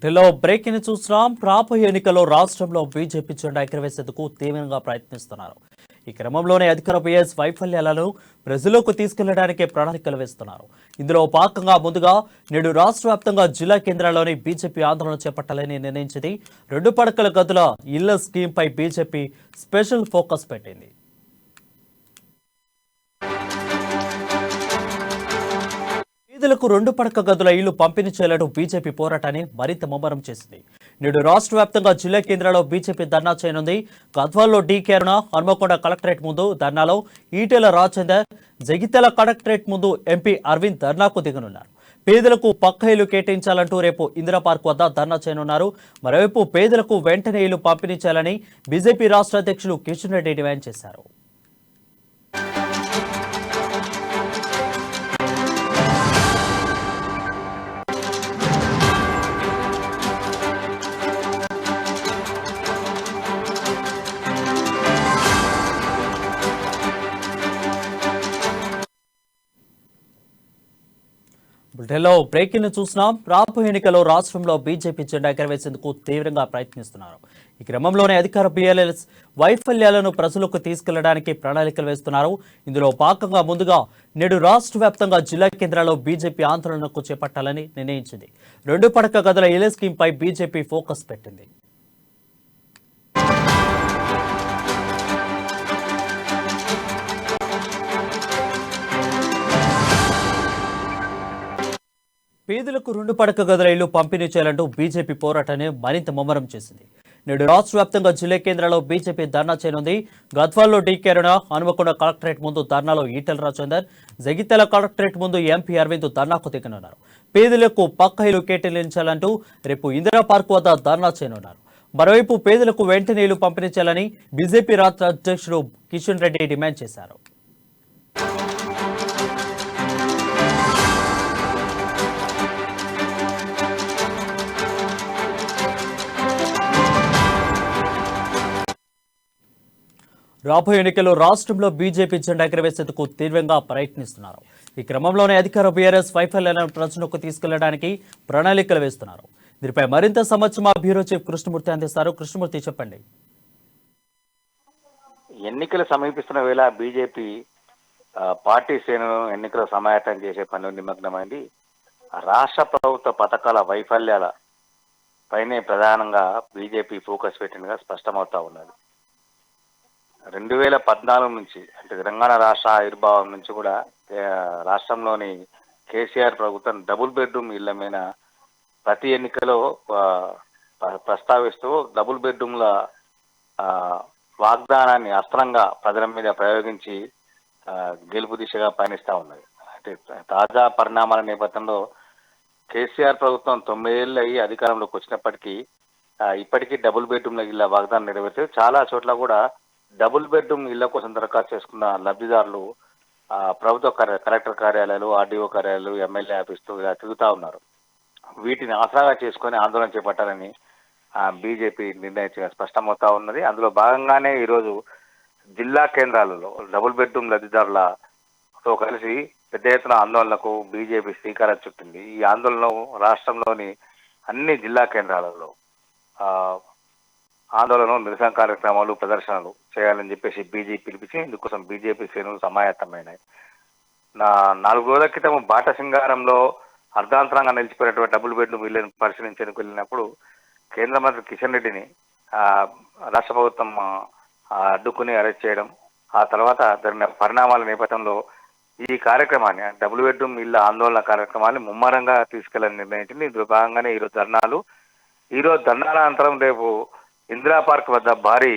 బులెటిన్లో బ్రేకింగ్ చూస్తున్నాం. రాబోయే ఎన్నికల్లో రాష్ట్రంలో బీజేపీ జెండా ఎగరవేసేందుకు తీవ్రంగా ప్రయత్నిస్తున్నారు. ఈ క్రమంలోనే అధికార బీఎస్ వైఫల్యాలను ప్రజలకు తీసుకెళ్లడానికి ప్రణాళికలు వేస్తున్నారు. ఇందులో భాగంగా ముందుగా నేడు రాష్ట్ర వ్యాప్తంగా జిల్లా కేంద్రాల్లోని బీజేపీ ఆందోళన చేపట్టాలని నిర్ణయించింది. 2 పడకల గదుల ఇళ్ల స్కీమ్పై బీజేపీ స్పెషల్ ఫోకస్ పెట్టింది. పేదలకు 2 పడక గదుల ఇళ్లు పంపిణీ చేయాలంటూ బీజేపీ పోరాటాన్ని మరింత ముమ్మరం చేసింది. నేడు రాష్ట్ర వ్యాప్తంగా జిల్లా కేంద్రాల్లో బీజేపీ ధర్నా చేయనుంది. గద్వాల్లో డీకే అరుణ, హన్మకొండ కలెక్టరేట్ ముందు ధర్నాలో ఈటెల రాజేందర్, జగిత్యాల కలెక్టరేట్ ముందు ఎంపీ అరవింద్ ధర్నాకు దిగనున్నారు. పేదలకు పక్క ఇళ్లు కేటాయించాలంటూ రేపు ఇందిరా పార్క్ వద్ద ధర్నా చేయనున్నారు. మరోవైపు పేదలకు వెంటనే ఇళ్లు పంపిణీ చేయాలని బీజేపీ రాష్ట్ర అధ్యక్షులు కిషన్ రెడ్డి డిమాండ్ చేశారు. బులెటిన్లో బ్రేకింగ్ చూస్తున్నాం. రాబోయే ఎన్నికల్లో రాష్ట్రంలో బీజేపీ జెండా ఎగరవేసేందుకు తీవ్రంగా ప్రయత్నిస్తున్నారు. ఈ క్రమంలోనే అధికార బీఎల్ఎస్ వైఫల్యాలను ప్రజలకు తీసుకెళ్లడానికి ప్రణాళికలు వేస్తున్నారు. ఇందులో భాగంగా ముందుగా నేడు రాష్ట్ర వ్యాప్తంగా జిల్లా కేంద్రాల్లో బీజేపీ ఆందోళనకు చేపట్టాలని నిర్ణయించింది. 2 పడక గదుల ఇళ్ల స్కీమ్పై బీజేపీ ఫోకస్ పెట్టింది. పేదలకు 2 పడక గదుల ఇళ్లు పంపిణీ చేయాలంటూ బీజేపీ పోరాటాన్ని మరింత ముమ్మరం చేసింది. నేడు రాష్ట్ర వ్యాప్తంగా జిల్లా కేంద్రాల్లో బీజేపీ ధర్నా చేయనుంది. గద్వాల్లో డీకే అరుణ, హనుమకొండ కలెక్టరేట్ ముందు ధర్నాలో ఈటెల రాజేందర్, జగిత్యాల కలెక్టరేట్ ముందు ఎంపీ అరవింద్ ధర్నాకు దిగనున్నారు. పేదలకు పక్క ఇళ్లు కేటాయించాలంటూ రేపు ఇందిరా పార్క్ వద్ద ధర్నా చేయనున్నారు. మరోవైపు పేదలకు వెంటనే ఇళ్లు పంపిణీ చేయాలని బీజేపీ రాష్ట్ర అధ్యక్షుడు కిషన్ రెడ్డి డిమాండ్ చేశారు. రాబోయే ఎన్నికల్లో రాష్ట్రంలో బీజేపీ జెండా ఎగరవేసేందుకు తీవ్రంగా ప్రయత్నిస్తున్నారు. ఈ క్రమంలోనే అధికార బీఆర్ఎస్ వైఫల్యాలను ప్రజలకు తీసుకెళ్లడానికి ప్రణాళికలు వేస్తున్నారు. దీనిపై మరింత సమాచారం మా బ్యూరో చీఫ్ కృష్ణమూర్తి అందిస్తారు. కృష్ణమూర్తి, చెప్పండి. ఎన్నికలు సమీపిస్తున్న వేళ బీజేపీ పార్టీ శ్రేణులను ఎన్నికల సమాయత్తం చేసే పనిలో నిమగ్నమైంది. రాష్ట్ర ప్రభుత్వ పథకాల వైఫల్యాల పైనే ప్రధానంగా బీజేపీ ఫోకస్ పెట్టినగా స్పష్టమవుతా ఉన్నది. 2014 నుంచి అంటే తెలంగాణ రాష్ట్ర ఆవిర్భావం నుంచి కూడా రాష్ట్రంలోని కేసీఆర్ ప్రభుత్వం డబుల్ బెడ్రూమ్ ఇళ్ల మీద ప్రతి ఎన్నికలో ప్రస్తావిస్తూ డబుల్ బెడ్రూమ్ల వాగ్దానాన్ని అస్త్రంగా ప్రజల మీద ప్రయోగించి గెలుపు దిశగా పయనిస్తూ ఉన్నది. అంటే తాజా పరిణామాల నేపథ్యంలో కేసీఆర్ ప్రభుత్వం 9 ఏళ్ళు అయ్యి అధికారంలోకి వచ్చినప్పటికీ ఇప్పటికీ డబుల్ బెడ్రూమ్ల ఇళ్ల వాగ్దానం నెరవేర్చే చాలా చోట్ల కూడా డబుల్ బెడ్రూమ్ ఇళ్ల కోసం దరఖాస్తు చేసుకున్న లబ్ధిదారులు ప్రభుత్వ కలెక్టర్ కార్యాలయాలు, ఆర్డీఓ కార్యాలయాలు, ఎమ్మెల్యే ఆఫీసులు ఇలా తిరుగుతూ ఉన్నారు. వీటిని ఆసరాగా చేసుకొని ఆందోళన చేపట్టాలని బీజేపీ నిర్ణయించగా స్పష్టమవుతా ఉన్నది. అందులో భాగంగానే ఈరోజు జిల్లా కేంద్రాలలో డబుల్ బెడ్రూమ్ లబ్ధిదారులతో కలిసి పెద్ద ఎత్తున ఆందోళనకు బీజేపీ శ్రీకారం చుట్టింది. ఈ ఆందోళన రాష్ట్రంలోని అన్ని జిల్లా కేంద్రాలలో ఆందోళన, నిరసన కార్యక్రమాలు, ప్రదర్శనలు చేయాలని చెప్పేసి బీజేపీ పిలిపించి ఇందుకోసం బీజేపీ శ్రేణులు సమాయత్తమైనాయి. 4 రోజుల క్రితం బాట సింగారంలో అర్ధాంతరంగా నిలిచిపోయినటువంటి డబుల్ బెడ్రూమ్ ఇళ్లను పరిశీలించేందుకు వెళ్ళినప్పుడు కేంద్ర మంత్రి కిషన్ రెడ్డిని రాష్ట్ర ప్రభుత్వం అడ్డుకుని అరెస్ట్ చేయడం, ఆ తర్వాత జరిగిన పరిణామాల నేపథ్యంలో ఈ కార్యక్రమాన్ని డబుల్ బెడ్రూమ్ ఇళ్ల ఆందోళన కార్యక్రమాన్ని ముమ్మరంగా తీసుకెళ్లాలని నిర్ణయించింది. ఇందులో భాగంగానే ఈరోజు ధర్నాల అనంతరం రేపు ఇందిరా పార్క్ వద్ద భారీ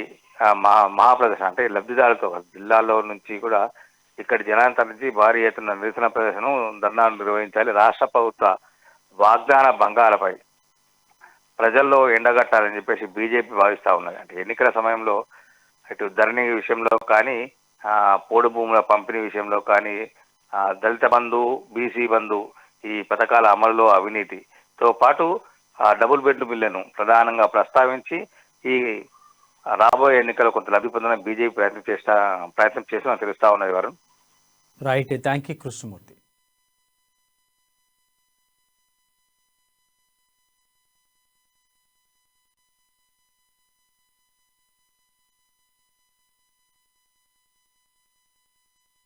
మహాప్రదర్శన అంటే లబ్ధిదారులతో జిల్లాలో నుంచి కూడా ఇక్కడి జనాంతరం నుంచి భారీ ఎత్తున నిరసన ప్రదర్శన ధర్నాలు నిర్వహించాలి. రాష్ట్ర ప్రభుత్వ వాగ్దాన భంగాలపై ప్రజల్లో ఎండగట్టాలని చెప్పేసి బీజేపీ భావిస్తూ ఉన్నది. అంటే ఎన్నికల సమయంలో ఇటు ధరణి విషయంలో కానీ, పోడు భూముల పంపిణీ విషయంలో కానీ, దళిత బంధు, బీసీ బంధు ఈ పథకాల అమలులో అవినీతితో పాటు డబుల్ బెడ్రూమ్ ఇళ్లను ప్రధానంగా ప్రస్తావించి ఈ రాబోయే ఎన్నికల్లో కొంత లబ్ధి పొందడానికి బీజేపీ ప్రయత్నం చేస్తున్నా తెలుస్తా ఉన్నది. వారు రైట్. Thank you Krishnamurthy.